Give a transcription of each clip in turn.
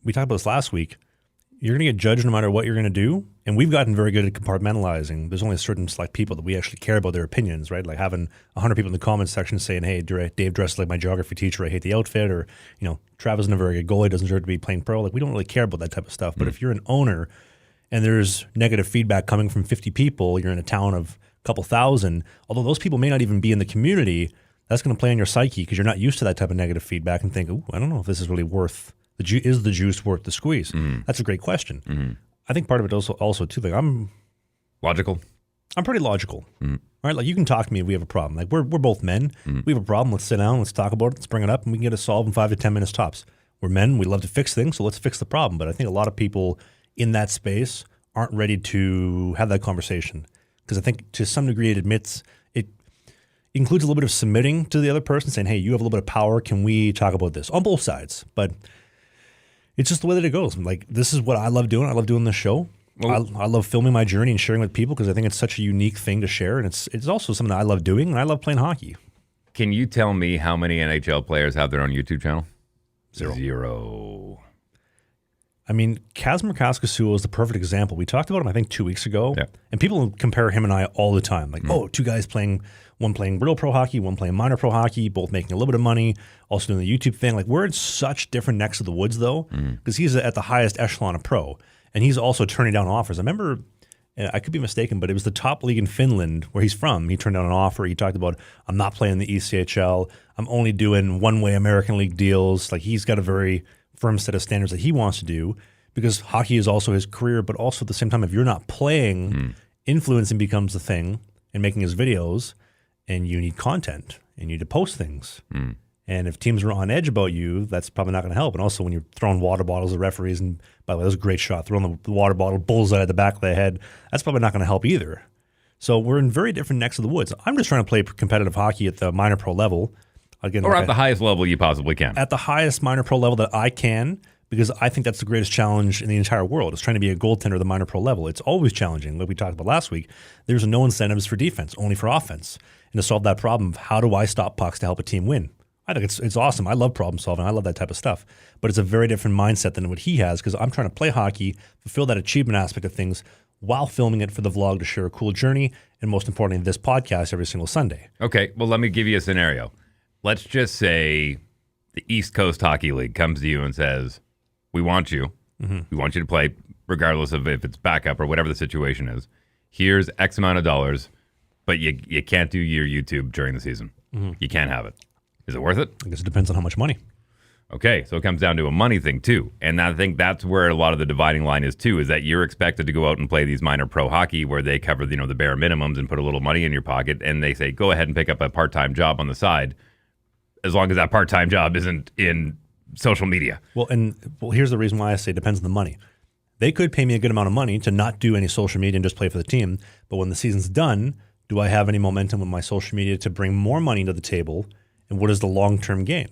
we talked about this last week. You're going to get judged no matter what you're going to do. And we've gotten very good at compartmentalizing. There's only a certain select people that we actually care about their opinions, right? Like having 100 people in the comments section saying, hey, Dave dresses like my geography teacher. I hate the outfit. Or, Travis isn't a very good goalie. Doesn't deserve to be playing pro. Like, we don't really care about that type of stuff. But if you're an owner and there's negative feedback coming from 50 people, you're in a town of a couple thousand, although those people may not even be in the community, that's going to play on your psyche because you're not used to that type of negative feedback and think, I don't know if this is really worth is the juice worth the squeeze? That's a great question. I think part of it also too, like I'm logical. I'm pretty logical, right? Like you can talk to me if we have a problem. Like we're both men. We have a problem. Let's sit down. Let's talk about it. Let's bring it up, and we can get it solved in 5 to 10 minutes tops. We're men. We love to fix things, so let's fix the problem. But I think a lot of people in that space aren't ready to have that conversation because I think to some degree it includes a little bit of submitting to the other person, saying, "Hey, you have a little bit of power. Can we talk about this?" On both sides, but it's just the way that it goes. Like, this is what I love doing. I love doing this show. Well, I love filming my journey and sharing with people because I think it's such a unique thing to share. And it's also something that I love doing, and I love playing hockey. Can you tell me how many NHL players have their own YouTube channel? Zero. I mean, Kasimir Kaskisuo is the perfect example. We talked about him, I think, 2 weeks ago. Yeah. And people compare him and I all the time. Like, two guys one playing real pro hockey, one playing minor pro hockey, both making a little bit of money, also doing the YouTube thing. Like, we're in such different necks of the woods, though, because he's at the highest echelon of pro. And he's also turning down offers. I remember, I could be mistaken, but it was the top league in Finland where he's from. He turned down an offer. He talked about, I'm not playing the ECHL. I'm only doing one-way American League deals. Like, he's got a very firm set of standards that he wants to do because hockey is also his career, but also at the same time, if you're not playing, influencing becomes the thing and making his videos, and you need content and you need to post things. And if teams are on edge about you, that's probably not going to help. And also when you're throwing water bottles at referees, and by the way, that was a great shot, throwing the water bottle bullseye at the back of the head, that's probably not going to help either. So we're in very different necks of the woods. I'm just trying to play competitive hockey at the minor pro level. Again, or at the highest level you possibly can. At the highest minor pro level that I can, because I think that's the greatest challenge in the entire world, is trying to be a goaltender at the minor pro level. It's always challenging. Like we talked about last week, there's no incentives for defense, only for offense. And to solve that problem, how do I stop pucks to help a team win? I think it's awesome. I love problem solving. I love that type of stuff. But it's a very different mindset than what he has because I'm trying to play hockey, fulfill that achievement aspect of things while filming it for the vlog to share a cool journey, and most importantly, this podcast every single Sunday. Okay, well, let me give you a scenario. Let's just say the East Coast Hockey League comes to you and says, we want you. We want you to play regardless of if it's backup or whatever the situation is. Here's X amount of dollars, but you can't do your YouTube during the season. You can't have it. Is it worth it? I guess it depends on how much money. Okay, so it comes down to a money thing too. And I think that's where a lot of the dividing line is too, is that you're expected to go out and play these minor pro hockey where they cover, the bare minimums and put a little money in your pocket, and they say, go ahead and pick up a part-time job on the side, as long as that part-time job isn't in social media. Well, here's the reason why I say it depends on the money. They could pay me a good amount of money to not do any social media and just play for the team, but when the season's done, do I have any momentum with my social media to bring more money to the table? And what is the long-term gain?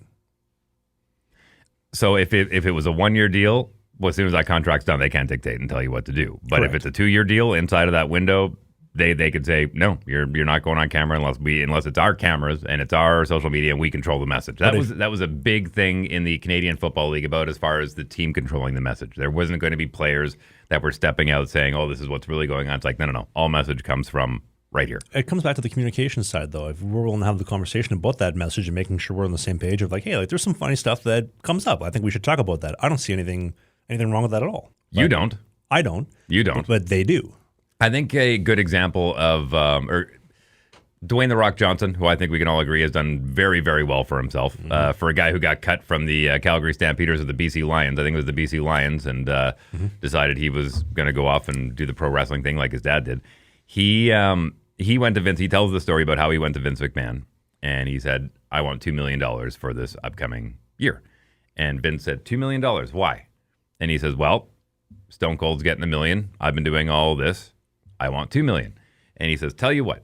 So if it was a 1-year deal, well, as soon as that contract's done, they can't dictate and tell you what to do. But Correct. If it's a 2-year deal inside of that window, they could say, no, you're not going on camera unless it's our cameras and it's our social media and we control the message. That was a big thing in the Canadian Football League about as far as the team controlling the message. There wasn't going to be players that were stepping out saying, oh, this is what's really going on. It's like, no. All message comes from right here. It comes back to the communication side, though. If we're willing to have the conversation about that message and making sure we're on the same page of like, hey, like there's some funny stuff that comes up. I think we should talk about that. I don't see anything wrong with that at all. You don't. I don't. You don't. But they do. I think a good example of Dwayne "The Rock" Johnson, who I think we can all agree has done very, very well for himself. For a guy who got cut from the Calgary Stampeders of the BC Lions, I think it was the BC Lions, and decided he was going to go off and do the pro wrestling thing like his dad did. He went to Vince. He tells the story about how he went to Vince McMahon, and he said, I want $2 million for this upcoming year. And Vince said, $2 million, why? And he says, well, Stone Cold's getting $1 million. I've been doing all this. I want $2 million. And he says, tell you what,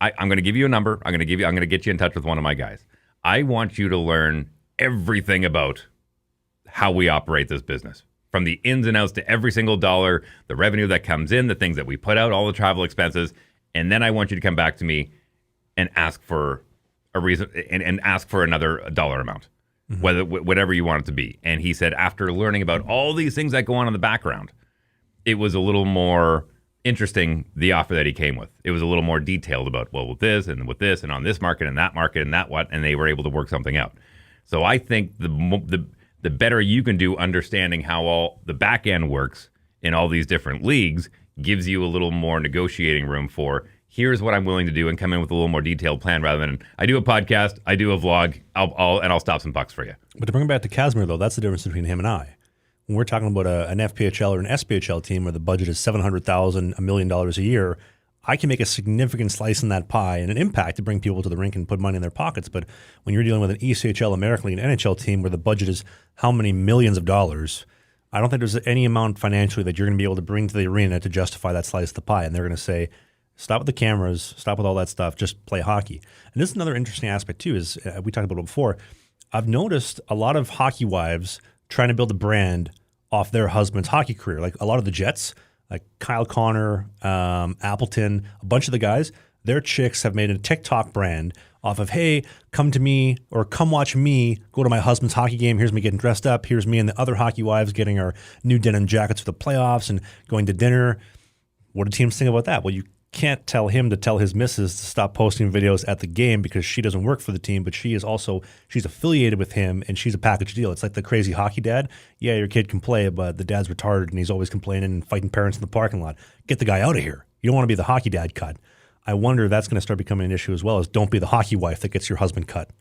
I'm going to give you a number. I'm going to get you in touch with one of my guys. I want you to learn everything about how we operate this business, from the ins and outs to every single dollar, the revenue that comes in, the things that we put out, all the travel expenses. And then I want you to come back to me and ask for a reason and ask for another dollar amount. whatever you want it to be. And he said after learning about all these things that go on in the background, it was a little more interesting, the offer that he came with. It was a little more detailed about, well, with this and on this market and that market and that what, and they were able to work something out. So I think the better you can do understanding how all the back end works in all these different leagues gives you a little more negotiating room for, here's what I'm willing to do, and come in with a little more detailed plan rather than, I do a podcast, I do a vlog, I'll stop some bucks for you. But to bring it back to Kasimir, though, that's the difference between him and I. When we're talking about an FPHL or an SPHL team where the budget is $700,000, $1 million a year, I can make a significant slice in that pie and an impact to bring people to the rink and put money in their pockets. But when you're dealing with an ECHL, American League, and NHL team where the budget is how many millions of dollars, I don't think there's any amount financially that you're going to be able to bring to the arena to justify that slice of the pie. And they're going to say, stop with the cameras, stop with all that stuff, just play hockey. And this is another interesting aspect too, is we talked about it before. I've noticed a lot of hockey wives trying to build a brand off their husband's hockey career. Like a lot of the Jets, like Kyle Connor, Appleton, a bunch of the guys, their chicks have made a TikTok brand off of, hey, come to me or come watch me go to my husband's hockey game. Here's me getting dressed up. Here's me and the other hockey wives getting our new denim jackets for the playoffs and going to dinner. What do teams think about that? Well, you can't tell him to tell his missus to stop posting videos at the game because she doesn't work for the team, but she's affiliated with him and she's a package deal. It's like the crazy hockey dad. Yeah, your kid can play, but the dad's retarded and he's always complaining and fighting parents in the parking lot. Get the guy out of here. You don't want to be the hockey dad cut. I wonder if that's going to start becoming an issue as well, as don't be the hockey wife that gets your husband cut.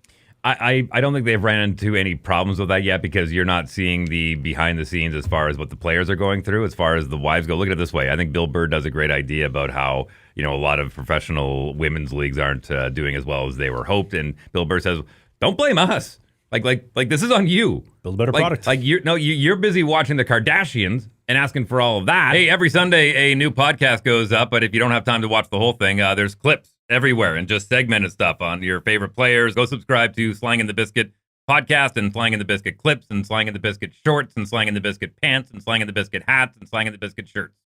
I don't think they've ran into any problems with that yet because you're not seeing the behind the scenes as far as what the players are going through, as far as the wives go. Look at it this way. I think Bill Burr does a great idea about how, a lot of professional women's leagues aren't doing as well as they were hoped. And Bill Burr says, don't blame us. Like this is on you. Build a better product. Like you're busy watching the Kardashians and asking for all of that. Hey, every Sunday a new podcast goes up, but if you don't have time to watch the whole thing, there's clips everywhere and just segmented stuff on your favorite players. Go subscribe to Slang in the Biscuit podcast and Slang in the Biscuit clips and Slang in the Biscuit shorts and Slang in the Biscuit pants and Slang in the Biscuit hats and Slang in the Biscuit shirts.